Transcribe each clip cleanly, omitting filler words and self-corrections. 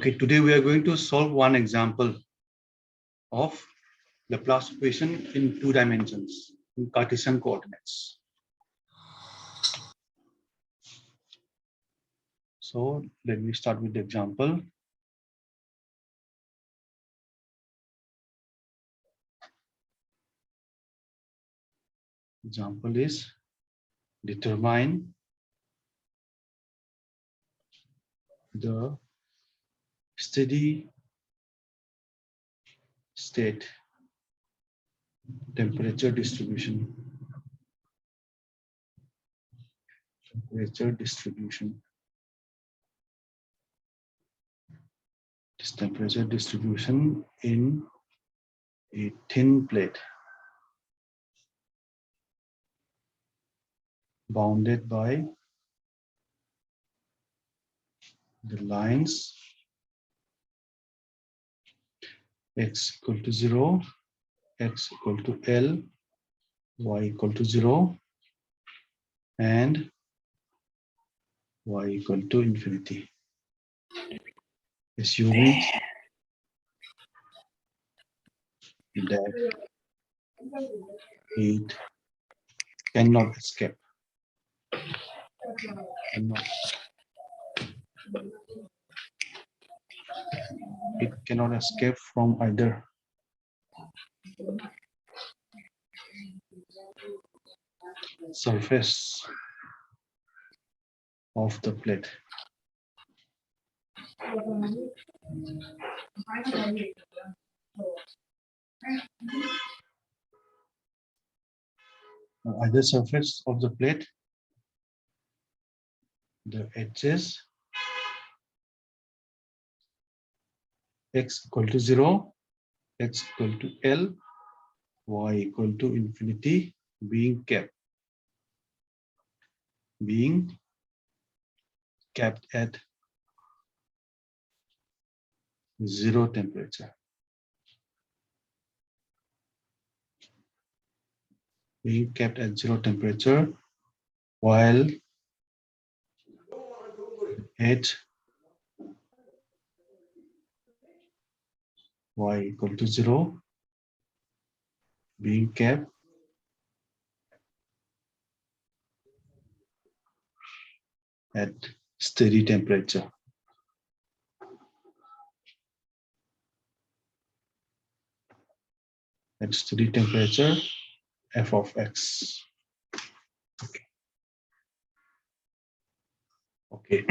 Okay, today we are going to solve one example of Laplace equation in 2 dimensions in Cartesian coordinates. So let me start with the example. Example is determine the steady state temperature distribution. Temperature distribution. This temperature distribution in a thin plate bounded by the lines x equal to 0, x equal to L, y equal to 0, and y equal to infinity. Assuming that it cannot escape. It cannot escape from either surface of the plate. Either surface of the plate, the edges x equal to 0, x equal to L, y equal to infinity being kept at 0 temperature. Being kept at 0 temperature while h y equal to 0 being kept at steady temperature. At steady temperature f of x. Okay.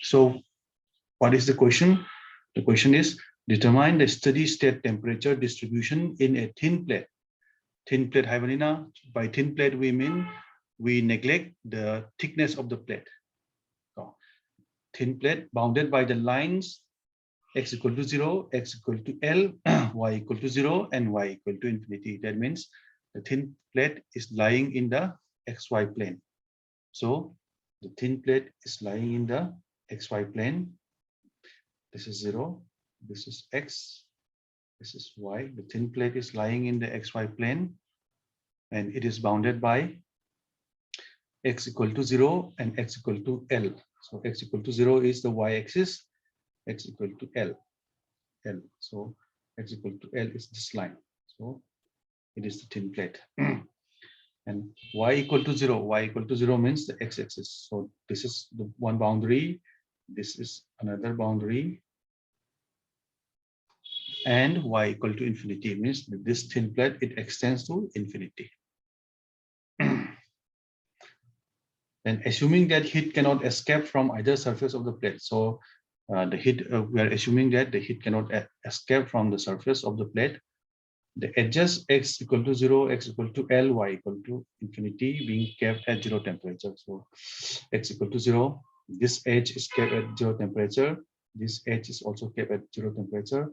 So what is the question? The question is determine the steady state temperature distribution in a thin plate. Thin plate, Havanina. By thin plate we mean we neglect the thickness of the plate. So, thin plate bounded by the lines x equal to 0, x equal to L, y equal to 0, and y equal to infinity. That means the thin plate is lying in the xy plane. So the thin plate is lying in the xy plane. This is 0, this is x, this is y. The thin plate is lying in the xy plane and it is bounded by x equal to 0 and x equal to L. So x equal to 0 is the y-axis, x equal to L. So x equal to L is this line. So it is the thin plate. And y equal to 0. Y equal to 0 means the x-axis. So this is the one boundary. This is another boundary. And y equal to infinity means that this thin plate, it extends to infinity. And assuming that heat cannot escape from either surface of the plate. So the heat, we are assuming that the heat cannot escape from the surface of the plate. The edges x equal to 0, x equal to L, y equal to infinity being kept at 0 temperature. So x equal to 0, this edge is kept at 0 temperature. This edge is also kept at 0 temperature.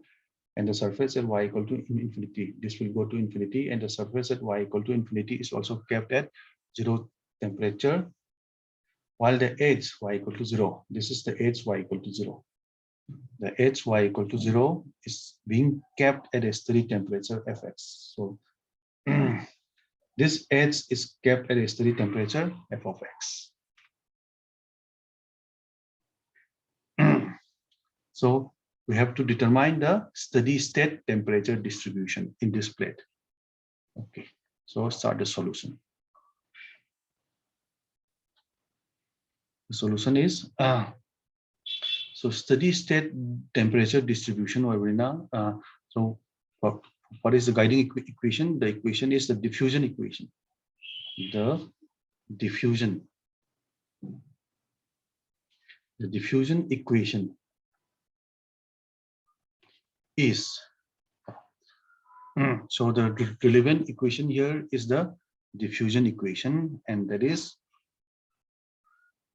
And the surface at y equal to infinity. This will go to infinity, and the surface at y equal to infinity is also kept at 0 temperature. While the edge y equal to 0, this is the edge y equal to 0. The edge y equal to 0 is being kept at a steady temperature fx. So this edge is kept at a steady temperature f of x. So we have to determine the steady state temperature distribution in this plate. Okay, so start the solution. The solution is so steady state temperature distribution. So what is the guiding equation? The equation is the diffusion equation. The diffusion equation is so the relevant equation here is the diffusion equation, and that is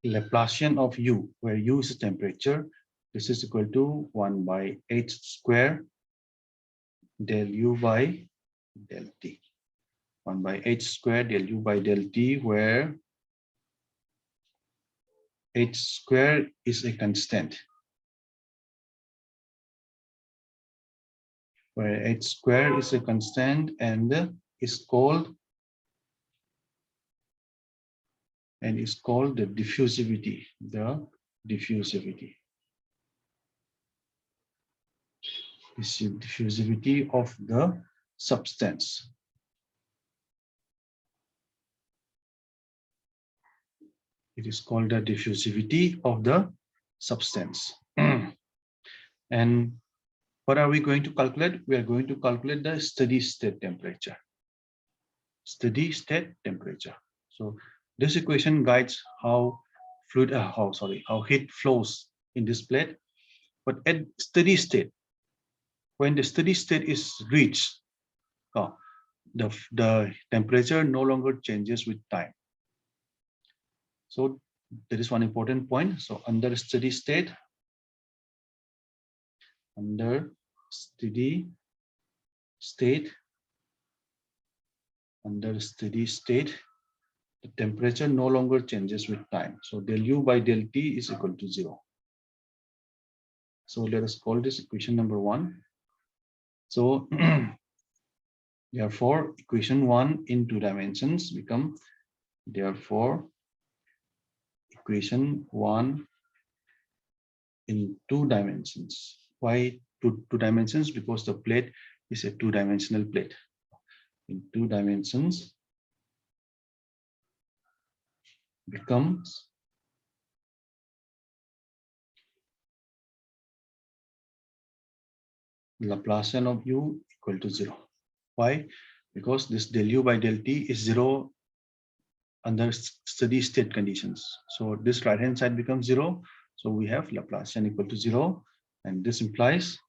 Laplacian of U, where U is the temperature. This is equal to 1 by h square del U by del T. 1 by h square del U by del T, where h square is a constant. Where h square is a constant and is called the diffusivity. The diffusivity. This is diffusivity of the substance. It is called the diffusivity of the substance. And what are we going to calculate? We are going to calculate the steady state temperature. Steady state temperature. So this equation guides how heat flows in this plate. But at steady state, when the steady state is reached, the temperature no longer changes with time. So there is one important point. So under steady state, the temperature no longer changes with time. So del U by del T is equal to 0. So let us call this equation number 1. So therefore, equation 1 in 2 dimensions become, therefore, equation 1 in 2 dimensions. Why two dimensions? Because the plate is a 2-dimensional plate. In 2 dimensions becomes Laplacian of U equal to 0. Why? Because this del U by del T is 0 under steady state conditions. So this right hand side becomes 0. So we have Laplacian equal to 0, and this implies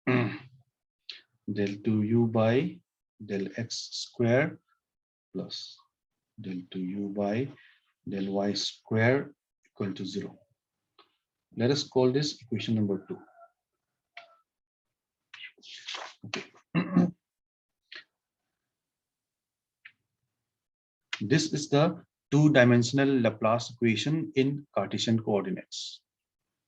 del 2U by del X square plus del 2U by del Y square equal to 0. Let us call this equation number 2. Okay. This is the 2-dimensional Laplace equation in Cartesian coordinates.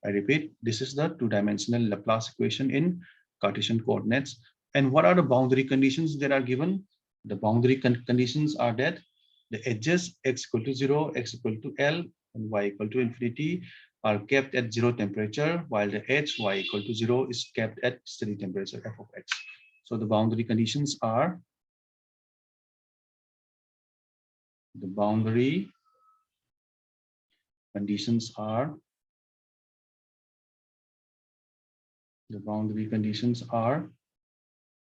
I repeat, this is the 2-dimensional Laplace equation in Cartesian coordinates. And what are the boundary conditions that are given? The boundary conditions are that the edges x equal to 0, x equal to L, and y equal to infinity are kept at 0 temperature, while the edge y equal to 0 is kept at steady temperature f of x. So the boundary conditions are the boundary conditions are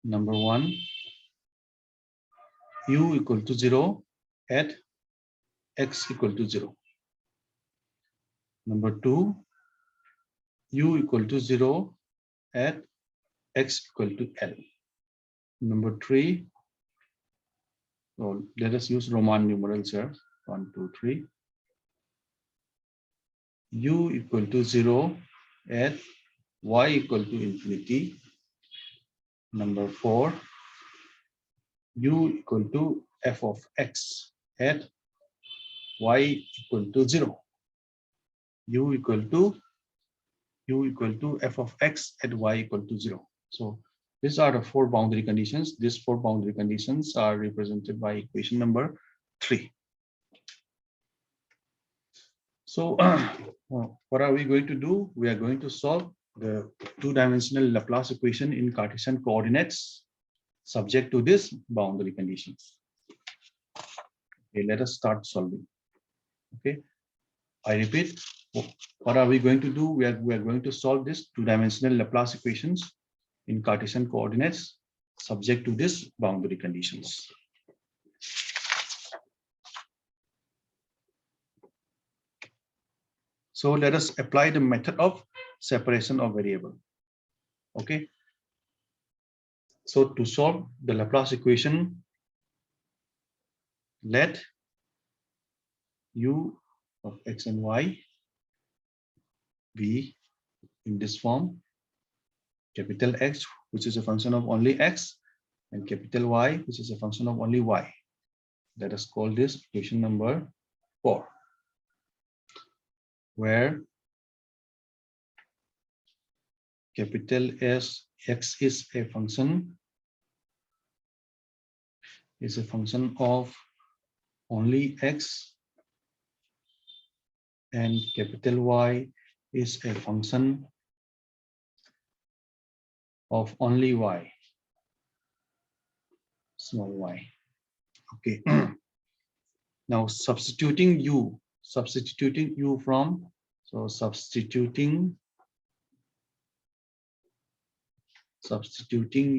number 1, U equal to 0 at x equal to 0. Number 2, U equal to 0 at x equal to L. Number 3, so let us use Roman numerals here. 1, 2, 3. U equal to 0 at y equal to infinity. Number 4, U equal to f of x at y equal to 0. U equal to f of x at y equal to 0. So these are the 4 boundary conditions. These 4 boundary conditions are represented by equation number 3. So what are we going to do? We are going to solve the two-dimensional Laplace equation in Cartesian coordinates subject to this boundary conditions. Okay, let us start solving. Okay, I repeat, what are we going to do? We are going to solve this two-dimensional Laplace equations in Cartesian coordinates subject to this boundary conditions. So let us apply the method of separation of variable. Okay. So to solve the Laplace equation, let u of x and y be in this form: capital X, which is a function of only x, and capital Y, which is a function of only y. Let us call this equation number 4, where capital X is a function of only x, and capital Y is a function of only y, small y. Okay. Now substituting u from, so substituting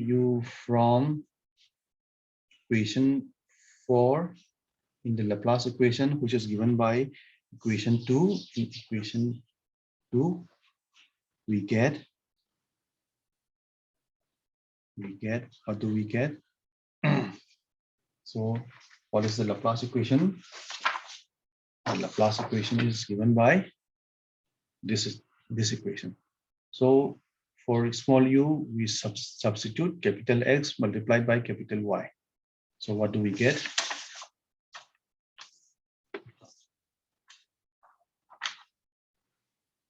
u from equation 4 in the Laplace equation, which is given by equation 2. In equation 2, we get, what do we get? So what is the Laplace equation? The Laplace equation is given by this equation. So for small u, we substitute capital X multiplied by capital Y. So what do we get?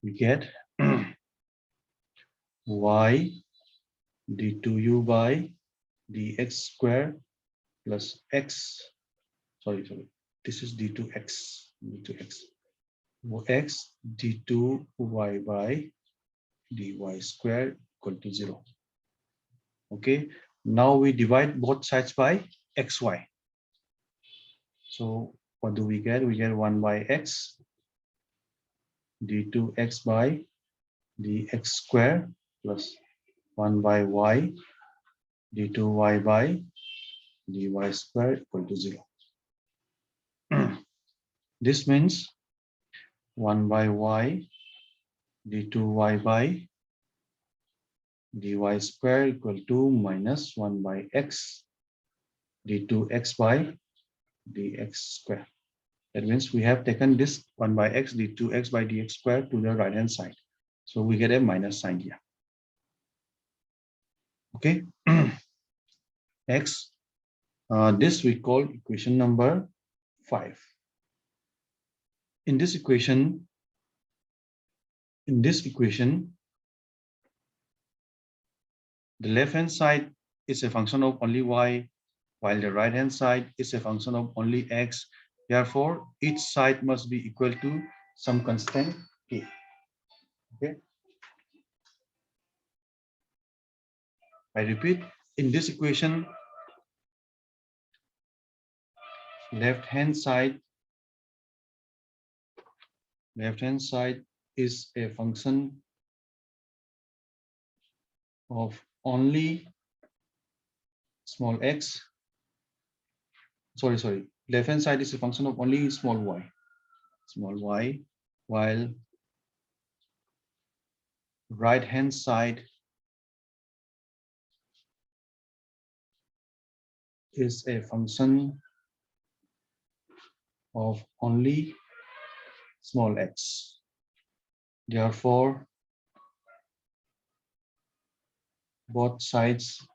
We get y d2u by dx square plus x. Sorry, this is d2x. X d2y by dy square equal to 0. Okay, now we divide both sides by xy. So what do we get? We get 1 by x d2x by dx square plus 1 by y d2y by dy square equal to 0. This means 1 by y d2y by dy square equal to minus 1 by x d2x by dx square. That means we have taken this 1 by x d2x by dx square to the right hand side. So we get a minus sign here. Okay. Next, this we call equation number 5. In this equation, the left hand side is a function of only y, while the right hand side is a function of only x. Therefore, each side must be equal to some constant k. Okay. I repeat, in this equation, left hand side is a function of only small x. Sorry. Left hand side is a function of only small y, while right hand side is a function of only small x. Therefore, both sides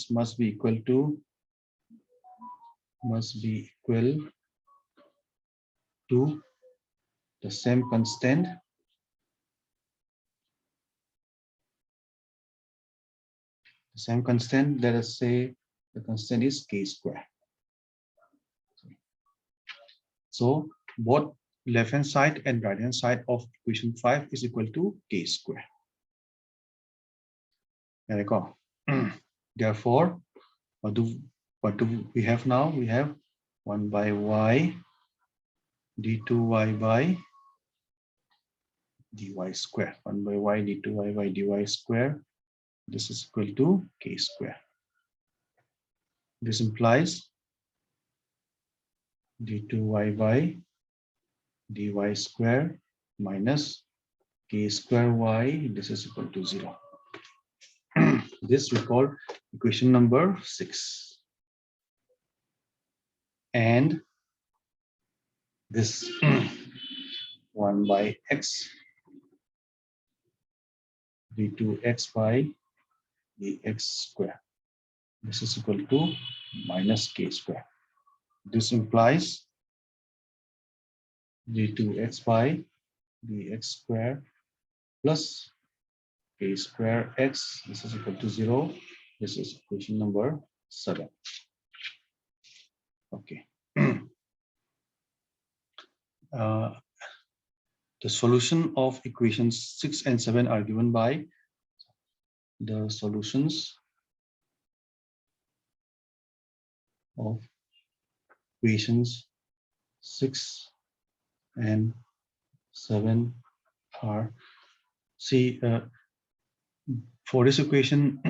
must be equal to the same constant. Let us say the constant is k square. So both left hand side and right hand side of equation 5 is equal to k square. There we go. Therefore, what do we have now? We have 1 by y d2y by dy square. 1 by y d2y by dy square. This is equal to k square. This implies d2y by dy square minus k square y. This is equal to 0. This we call equation number 6. And this 1 by x d2x by dx square. This is equal to minus k square. This implies d2x by dx square plus k square x. This is equal to 0. This is equation number 7. Okay. The solution of equations 6 and 7 are given by the solutions of equations 6 and 7 are, see, for this equation,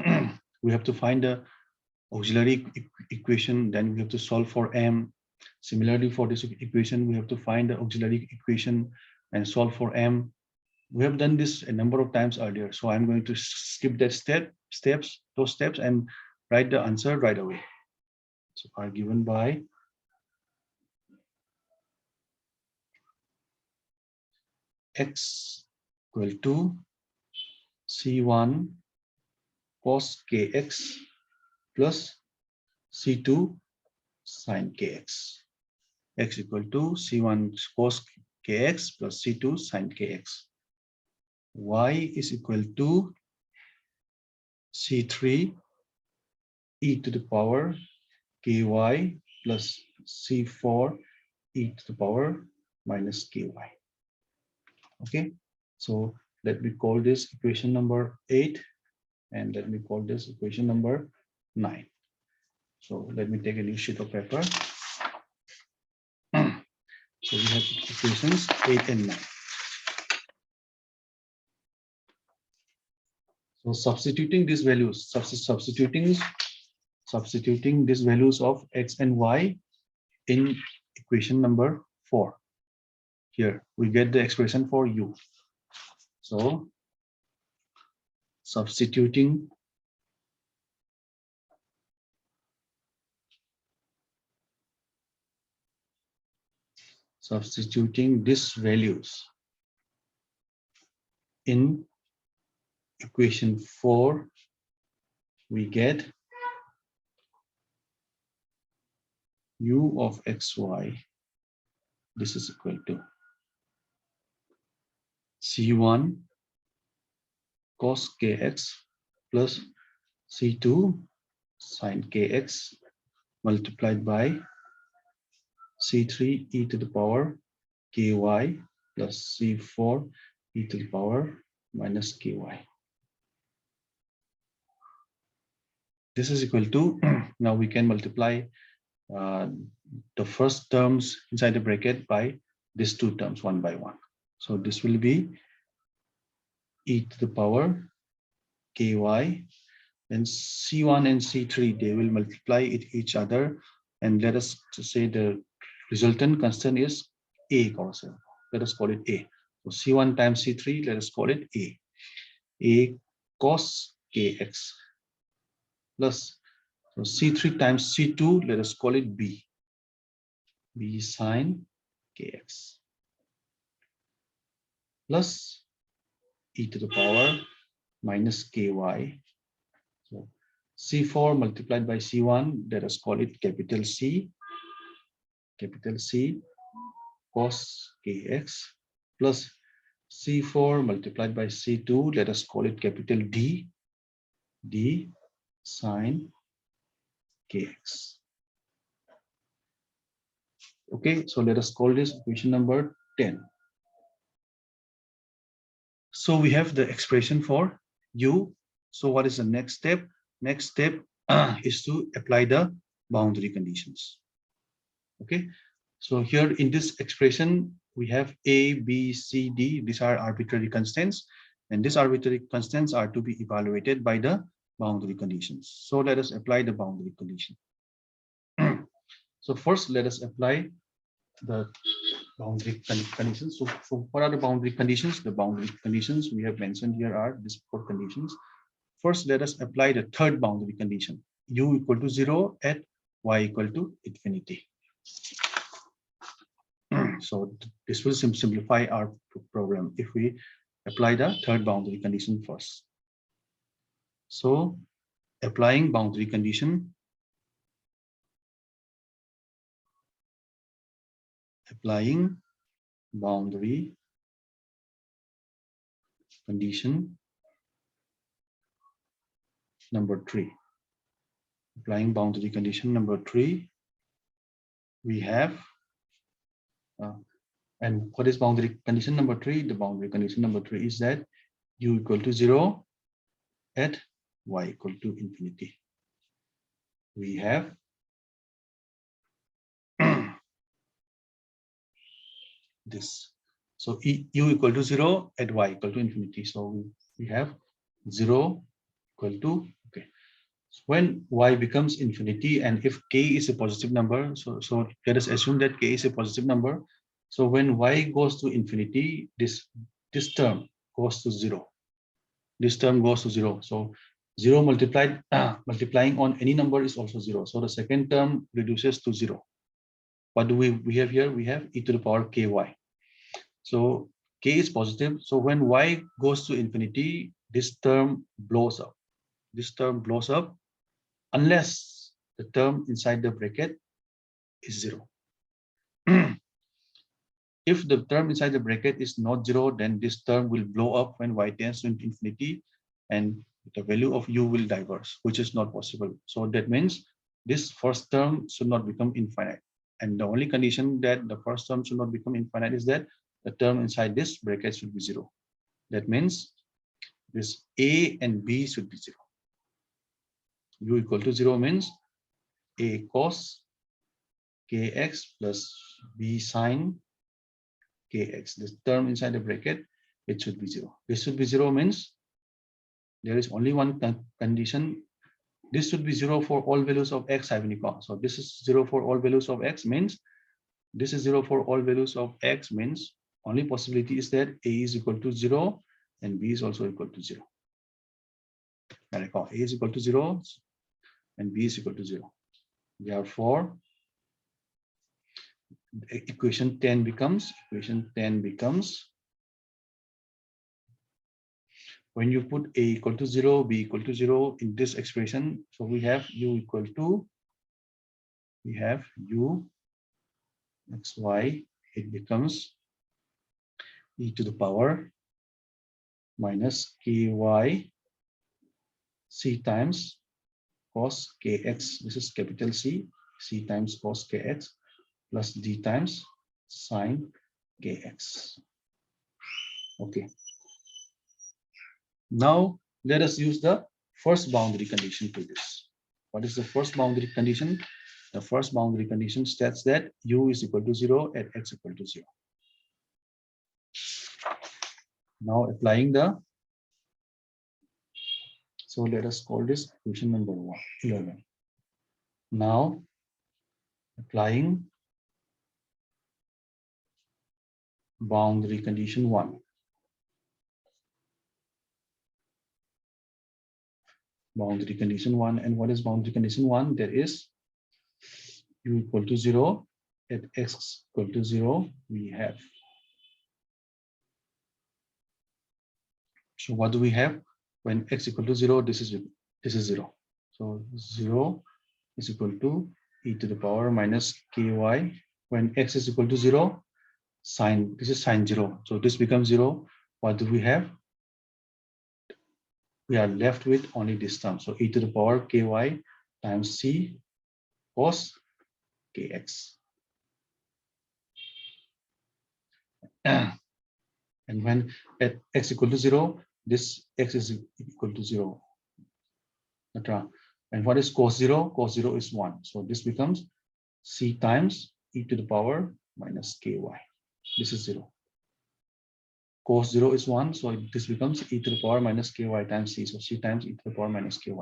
we have to find the auxiliary equation, then we have to solve for m. Similarly, for this equation, we have to find the auxiliary equation and solve for m. We have done this a number of times earlier, so I'm going to skip that those steps, and write the answer right away. So are given by x equal to c1 cos kx plus c2 sin kx. X equal to c1 cos kx plus c2 sin kx. Y is equal to c3 e to the power ky plus c4 e to the power minus ky. Okay, so let me call this equation number 8, and let me call this equation number 9. So let me take a new sheet of paper. So we have equations 8 and 9. So substituting these values, substituting these values of x and y in equation number 4. Here we get the expression for u. So substituting these values in equation 4, we get u of xy. This is equal to c1 cos kx plus c2 sin kx multiplied by c3 e to the power ky plus c4 e to the power minus ky. This is equal to, now we can multiply the first terms inside the bracket by these two terms one by one. So this will be e to the power ky, then c1 and c3, they will multiply each other, and let us say the resultant constant is a. Let us call it a. So c1 times c3, let us call it a cos kx plus, so c3 times c2, let us call it b sin kx plus e to the power minus ky. So c4 multiplied by c1, let us call it capital C cos kx plus c4 multiplied by c2, let us call it capital D sin kx. Okay, so let us call this equation number 10. So we have the expression for u. So what is the next step? Next step is to apply the boundary conditions. Okay, so here in this expression, we have A, B, C, D. These are arbitrary constants, and these arbitrary constants are to be evaluated by the boundary conditions. So let us apply the boundary condition. So first, let us apply the boundary conditions. So what are the boundary conditions? The boundary conditions we have mentioned here are these four conditions. First, let us apply the third boundary condition, u equal to 0 at y equal to infinity. So this will simplify our program if we apply the third boundary condition first. So applying boundary condition, condition number 3. Applying boundary condition number 3, we have and what is boundary condition number 3? The boundary condition number 3 is that u equal to 0 at y equal to infinity. We have this. So u equal to 0 at y equal to infinity. So we have 0 equal to, okay. When y becomes infinity and if k is a positive number, so let us assume that k is a positive number. So when y goes to infinity, this term goes to 0. This term goes to 0. So 0 multiplied multiplying on any number is also 0. So the second term reduces to 0. What do we have here? We have e to the power ky. So k is positive. So when y goes to infinity, this term blows up. This term blows up unless the term inside the bracket is 0. If the term inside the bracket is not 0, then this term will blow up when y tends to infinity and the value of u will diverge, which is not possible. So that means this first term should not become infinite. And the only condition that the first term should not become infinite is that the term inside this bracket should be 0. That means this a and b should be 0. U equal to 0 means a cos kx plus b sine kx. This term inside the bracket, it should be 0. This should be 0 means there is only one condition. This should be 0 for all values of x having equal. So this is 0 for all values of x means this is 0 for all values of x means only possibility is that a is equal to 0 and b is also equal to 0. And I call a is equal to 0 and b is equal to 0. Therefore, equation 10 becomes when you put a equal to 0, b equal to 0 in this expression, so we have u equal to, we have u xy, it becomes e to the power minus ky c times cos kx. This is capital C times cos kx plus d times sine kx. Okay. Now let us use the first boundary condition to this. What is the first boundary condition? The first boundary condition states that u is equal to 0 at x equal to 0. Now applying the, so let us call this equation number 11. Now applying boundary condition 1. Boundary condition 1, and what is boundary condition 1? There is u equal to 0 at x equal to 0. We have, so what do we have when x equal to 0? This is 0. So 0 is equal to e to the power minus ky. When x is equal to 0, sine, this is sine 0. So this becomes 0. What do we have? We are left with only this term. So e to the power ky times c cos kx. And when at x equal to 0, this x is equal to 0. etc. And what is cos 0? Cos 0 is 1. So this becomes c times e to the power minus ky. This is 0. Cos 0 is 1. So this becomes e to the power minus ky times c. So c times e to the power minus ky.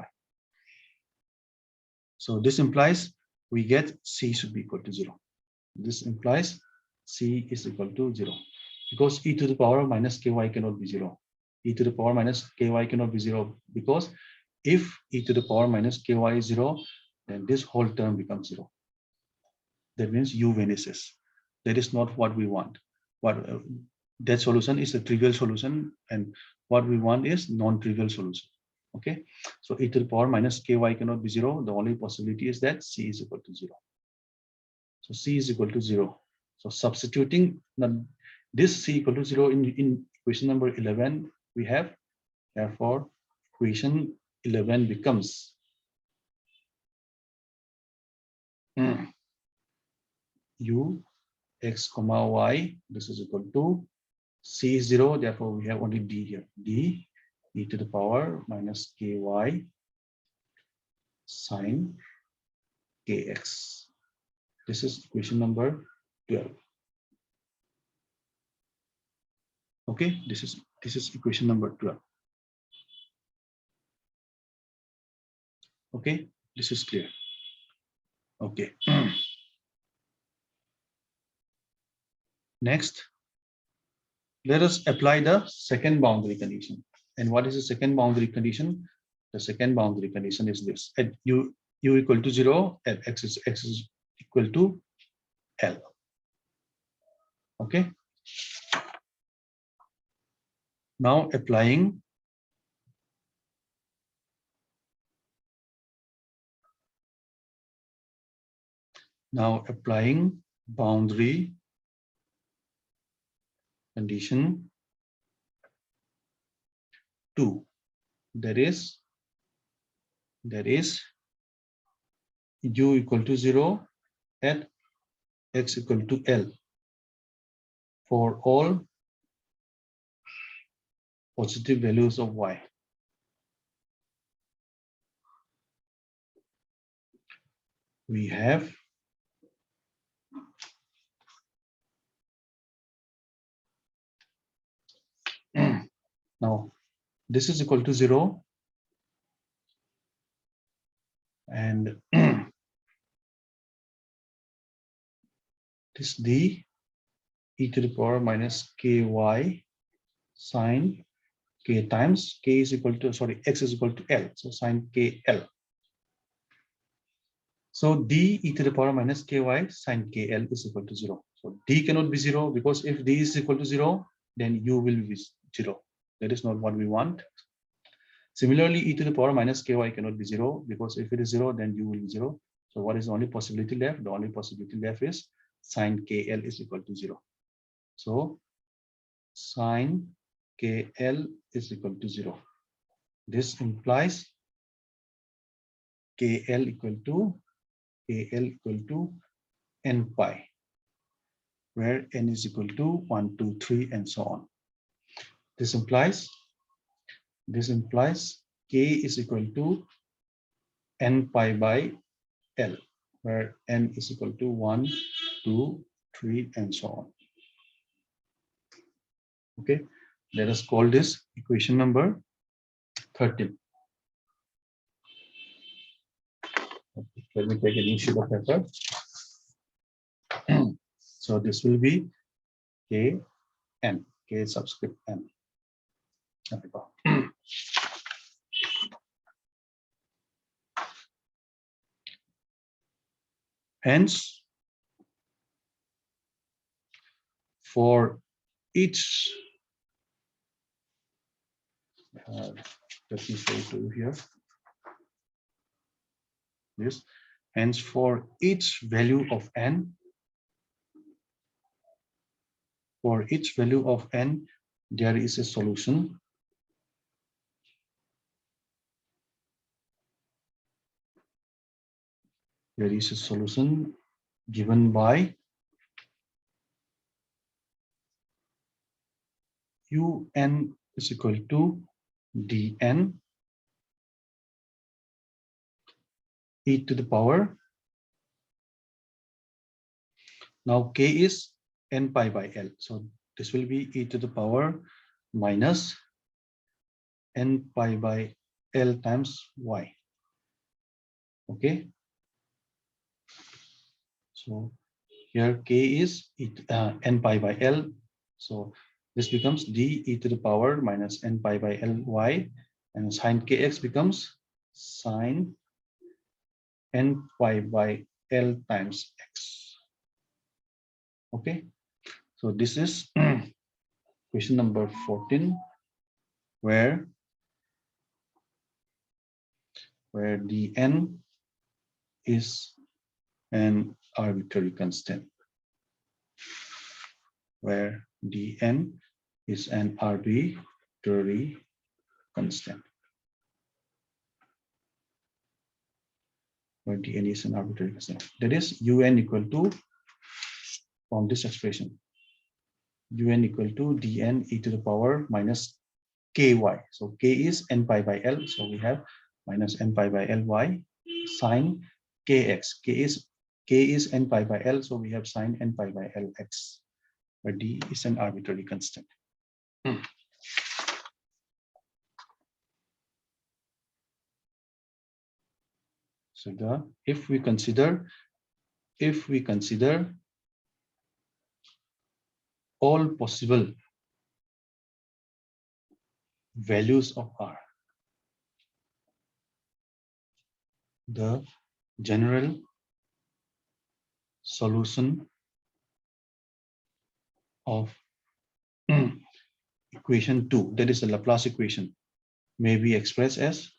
So this implies we get c should be equal to 0. This implies c is equal to 0. Because e to the power minus ky cannot be 0. E to the power minus ky cannot be 0 because if e to the power minus ky is 0, then this whole term becomes 0. That means u vanishes. That is not what we want. What that solution is a trivial solution, and what we want is non-trivial solution. Okay, so e to the power minus ky cannot be 0. The only possibility is that c is equal to 0. So c is equal to 0. So substituting this c equal to 0 in equation number 11, we have, therefore equation 11 becomes u x comma y, this is equal to c is 0, therefore we have only d here, d e to the power minus ky sine kx. This is equation number 12. Okay, this is equation number 12. Okay, this is clear. Okay. Next, let us apply the second boundary condition. And what is the second boundary condition? The second boundary condition is this: at u equal to 0, at x is equal to L. Okay. Now applying boundary condition 2. That is u equal to 0 at x equal to L for all positive values of y. We have now this is equal to 0, and this d e to the power minus ky sine k times k is equal to, sorry, x is equal to L, so sine kl. So d e to the power minus ky sine kl is equal to 0. So d cannot be 0, because if d is equal to 0, then u will be 0. That is not what we want. Similarly, e to the power minus ky cannot be 0, because if it is 0, then u will be 0. So what is the only possibility left? The only possibility left is sine kl is equal to 0. So sine kl is equal to 0. This implies kl equal to n pi, where n is equal to 1, 2, 3, and so on. This implies k is equal to n pi by L, where n is equal to 1, 2, 3, and so on. Okay, let us call this equation number 13. Okay, let me take a new sheet of paper. So this will be k n, k subscript n. There we go. Hence, for each, let me show it to you here. This, hence for each value of n, there is a solution. There is a solution given by un is equal to dn e to the power. Now k is n pi by l. So this will be e to the power minus n pi by l times y. Okay. So here k is n pi by l. So this becomes d e to the power minus n pi by l y, and sine kx becomes sine n pi by l times x. Okay. So this is question number 14, where dn is an arbitrary constant, where dn is an arbitrary constant, where dn is an arbitrary constant. That is un equal to, from this expression, un equal to dn e to the power minus ky. So k is n pi by l. So we have minus n pi by ly sine kx. K is n pi by l. So we have sine n pi by lx, where d is an arbitrary constant. So if we consider all possible values of r, the general solution of equation 2, that is the Laplace equation, may be expressed as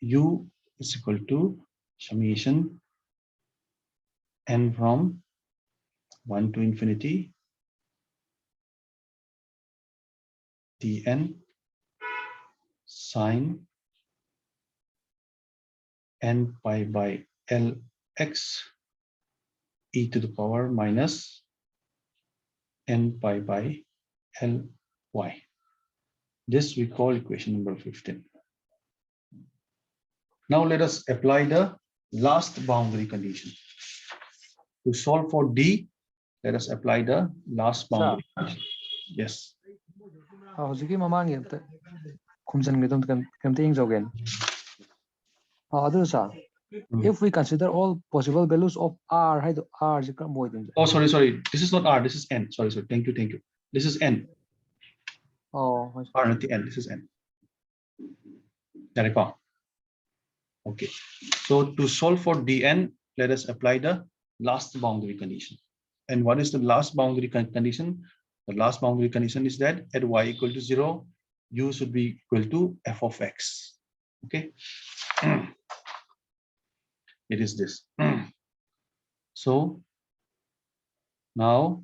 u is equal to summation n from 1 to infinity dn sine n pi by lx e to the power minus n pi by ly. This we call equation number 15. Now let us apply the last boundary condition. To solve for d, let us apply the last boundary condition. Yes. If we consider all possible values of r, r is oh, sorry. This is not r. This is n. Sorry. Thank you. This is n. Oh, r at the end. This is n. Okay. So to solve for dn, let us apply the last boundary condition. And what is the last boundary condition? The last boundary condition is that at y equal to 0, u should be equal to f of x. Okay. It is this. So now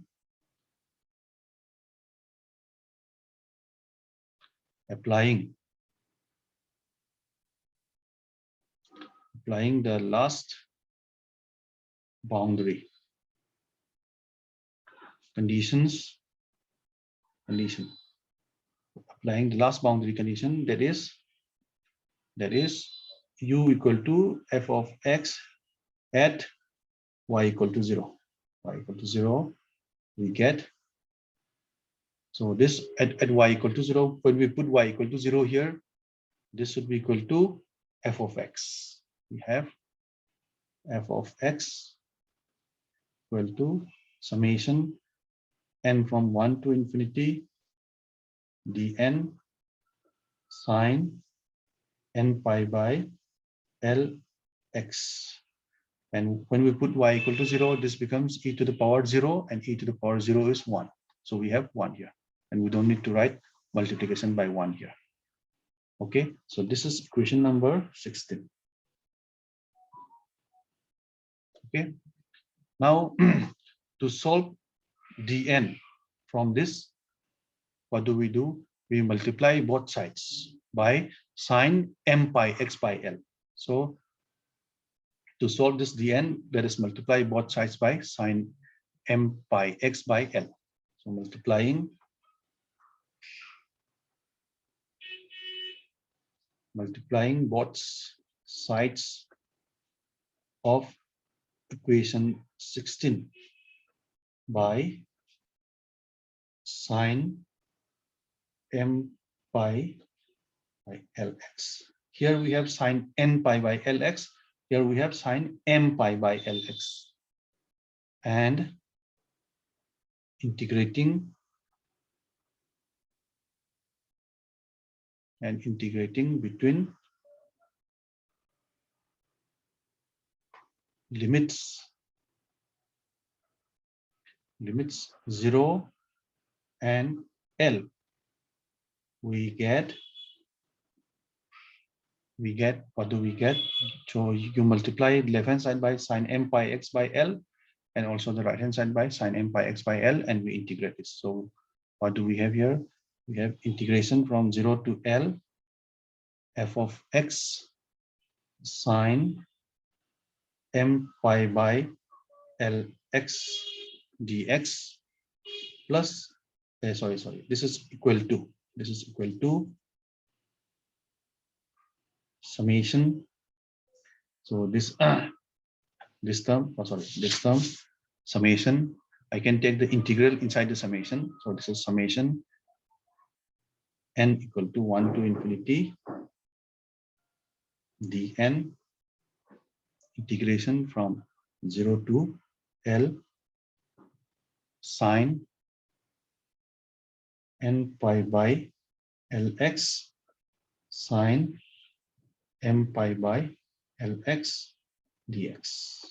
applying the last boundary condition, applying the last boundary condition, that is u equal to f of x at y equal to 0. Y equal to 0, we get, so this at y equal to 0, when we put y equal to 0 here, this should be equal to f of x. We have f of x equal to summation n from 1 to infinity dn sine n pi by lx. And when we put y equal to 0, this becomes e to the power 0, and e to the power 0 is 1. So we have 1 here, and we don't need to write multiplication by 1 here. Okay, so this is equation number 16. Okay, now to solve dn from this, what do? We multiply both sides by sine m pi x by l. So To solve this dn, let us multiply both sides by sine m pi x by L. So multiplying both sides of equation 16 by sine m pi by Lx. Here we have sine n pi by Lx. Here we have sine m pi by Lx. And integrating between limits 0 and L, we get what do we get? So you multiply left hand side by sine m pi x by L, and also the right hand side by sine m pi x by L, and we integrate this. So what do we have here? We have integration from 0 to L f of x sine m pi by Lx dx plus this is equal to summation. So this term summation, I can take the integral inside the summation. So this is summation n equal to 1 to infinity dn integration from 0 to L sine n pi by Lx sine m pi by Lx dx.